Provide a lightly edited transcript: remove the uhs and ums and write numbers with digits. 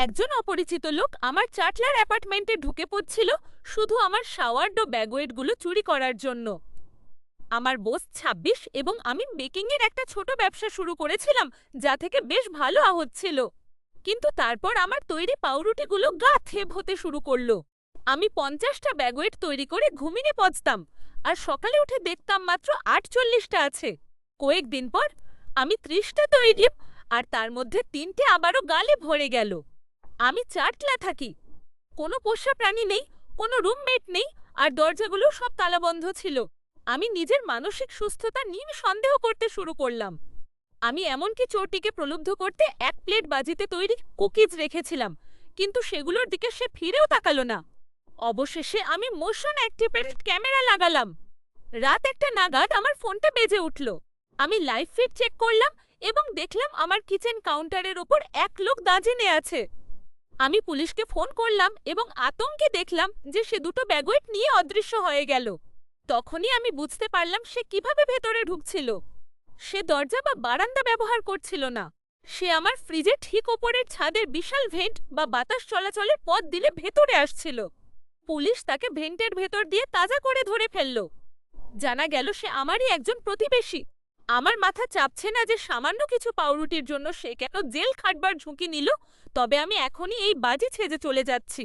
একজন অপরিচিত লোক আমার চাটলার অ্যাপার্টমেন্টে ঢুকে পড়ছিল শুধু আমার শাওয়ার্ড ও ব্যাগওয়েটগুলো চুরি করার জন্য। আমার বস ২৬ এবং আমি বেকিংয়ের একটা ছোট ব্যবসা শুরু করেছিলাম যা থেকে বেশ ভালো হচ্ছিল। কিন্তু তারপর আমার তৈরি পাউরুটিগুলো গা থেব হতে শুরু করলো। আমি ৫০টা ব্যাগওয়েট তৈরি করে ঘুমিয়ে পচতাম আর সকালে উঠে দেখতাম মাত্র ৪৮টা আছে। কয়েকদিন পর আমি ৩০টা তৈরি আর তার মধ্যে ৩টে আবারও গালে ভরে গেল। আমি চারতলা থাকি, কোনো পোষা প্রাণী নেই, কোনো রুমমেট নেই আর দরজাগুলো সব তালাবন্ধ ছিল। আমি নিজের মানসিক সুস্থতা নিয়ে সন্দেহ করতে শুরু করলাম। আমি এমনকি চোরটিকে প্রলুব্ধ করতে ১ প্লেট বাজিতে তৈরি কুকিজ রেখেছিলাম, কিন্তু সেগুলোর দিকে সে ফিরেও তাকালো না। অবশেষে আমি মোশন অ্যাক্টিভেটেড ক্যামেরা লাগালাম। রাত ১টা নাগাদ আমার ফোনটা বেজে উঠল। আমি লাইভ ফিড চেক করলাম এবং দেখলাম আমার কিচেন কাউন্টারের ওপর এক লোক দাঁড়িয়ে আছে। আমি পুলিশকে ফোন করলাম এবং আতঙ্কে দেখলাম যে সে দুটো ব্যাগয়েট নিয়ে অদৃশ্য হয়ে গেল। তখনই আমি বুঝতে পারলাম সে কিভাবে ভেতরে ঢুকছিল। সে দরজা বা বারান্দা ব্যবহার করছিল না। সে আমার ফ্রিজের ঠিক ওপরের ছাদের বিশাল ভেন্ট বা বাতাস চলাচলের পথ দিলে ভেতরে আসছিল। পুলিশ তাকে ভেন্টের ভেতর দিয়ে তাজা করে ধরে ফেলল। জানা গেল সে আমারই একজন প্রতিবেশী। আমার মাথা চাপছে না যে সামান্য কিছু পাউরুটির জন্য সে কেন জেল খাটবার ঝুঁকি নিল। তবে আমি এখনই এই বাজি ছেড়ে চলে যাচ্ছি।